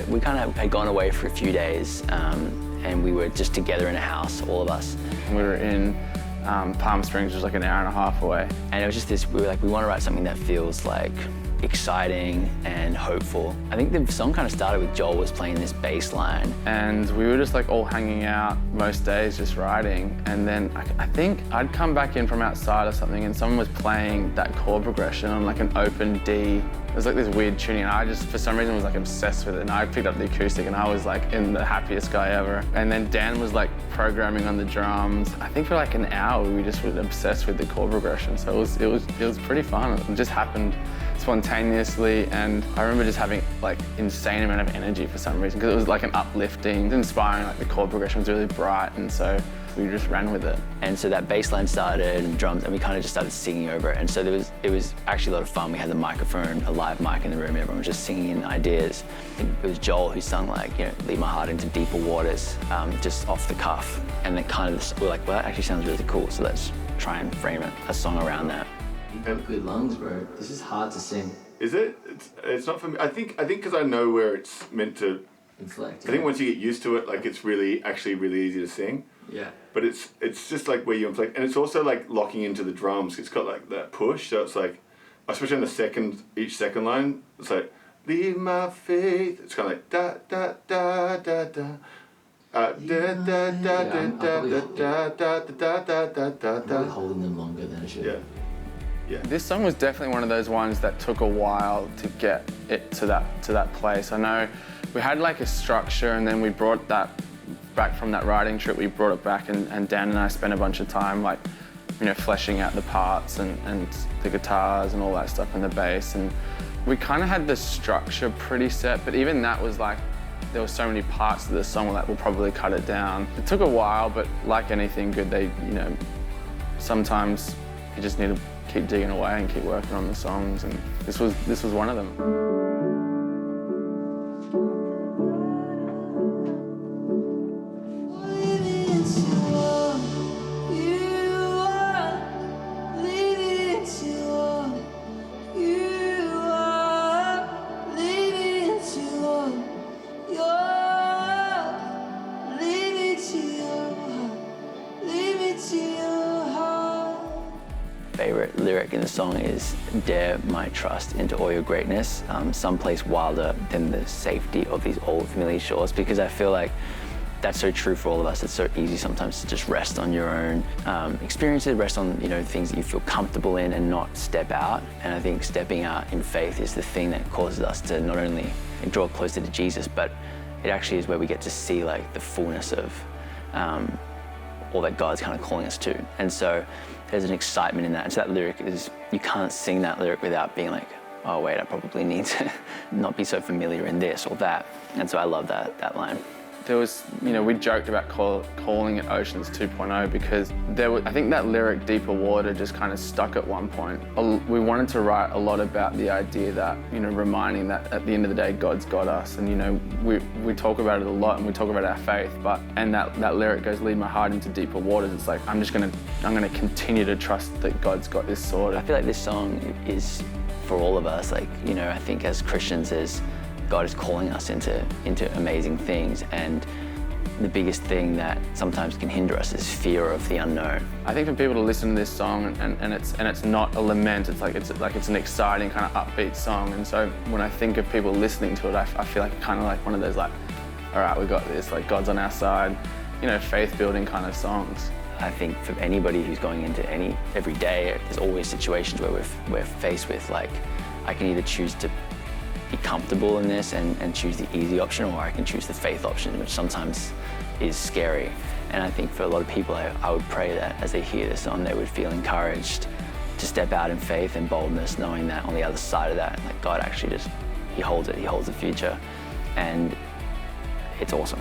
we kind of had gone away for a few days, and we were just together in a house, all of us. We were in Palm Springs, which was like an hour and a half away. And it was just this, we were like, we want to write something that feels like exciting and hopeful. I think the song kind of started with Joel was playing this bass line. And we were just like all hanging out most days, just writing. And then I think I'd come back in from outside or something and someone was playing that chord progression on like an open D. It was like this weird tuning and I just, for some reason, was like obsessed with it. And I picked up the acoustic and I was like in the happiest guy ever. And then Dan was like programming on the drums. I think for like an hour, we just were obsessed with the chord progression. So it was pretty fun. It just happened spontaneously, and I remember just having like insane amount of energy for some reason because it was like an uplifting, inspiring, like the chord progression was really bright, and so we just ran with it. And so that bass line started and drums, and we kind of just started singing over it. And so it was actually a lot of fun. We had the microphone, a live mic in the room, and everyone was just singing in ideas. It was Joel who sung like, lead my heart into deeper waters, just off the cuff. And then kind of we're like, well, that actually sounds really cool. So let's try and frame a song around that. You've got good lungs, bro. This is hard to sing. Is it? It's not for me. I think because I know where it's meant to inflect. I think once you get used to it, like it's actually really easy to sing. Yeah. But it's just like where you inflect, and it's also like locking into the drums. It's got like that push, so it's like, especially on each second line, it's like leave my faith. It's kind of like da da da da da. Da da da da da da da da da da da. Probably holding them longer than it should. Yeah. Yeah. This song was definitely one of those ones that took a while to get it to that place. I know we had like a structure, and then we brought that back from that writing trip. We brought it back, and Dan and I spent a bunch of time like, fleshing out the parts and the guitars and all that stuff and the bass. And we kind of had the structure pretty set, but even that was like, there were so many parts of the song that we'll probably cut it down. It took a while, but like anything good, sometimes you just need to keep digging away and keep working on the songs, and this was one of them. Favorite lyric in the song is "Dare my trust into all your greatness, someplace wilder than the safety of these old familiar shores," because I feel like that's so true for all of us. It's so easy sometimes to just rest on your own experiences, rest on things that you feel comfortable in, and not step out. And I think stepping out in faith is the thing that causes us to not only draw closer to Jesus, but it actually is where we get to see like the fullness of all that God's kind of calling us to. And so there's an excitement in that. And so that lyric is, you can't sing that lyric without being like, oh wait, I probably need to not be so familiar in this or that. And so I love that line. There was, we joked about calling it Oceans 2.0 because I think that lyric, Deeper Water, just kind of stuck at one point. We wanted to write a lot about the idea that, reminding that at the end of the day, God's got us. And, we talk about it a lot, and we talk about our faith, and that lyric goes, lead my heart into deeper waters. It's like, I'm gonna continue to trust that God's got this sorted. I feel like this song is for all of us. Like, I think as Christians, God is calling us into amazing things, and the biggest thing that sometimes can hinder us is fear of the unknown. I think for people to listen to this song and it's not a lament, it's an exciting kind of upbeat song. And so when I think of people listening to it, I feel like kind of like one of those like, all right, we got this, like God's on our side, faith building kind of songs. I think for anybody who's going into every day, there's always situations where we're faced with like, I can either choose to be comfortable in this and choose the easy option, or I can choose the faith option, which sometimes is scary. And I think for a lot of people, I would pray that as they hear this song, they would feel encouraged to step out in faith and boldness, knowing that on the other side of that, like God actually He holds it, He holds the future, and it's awesome.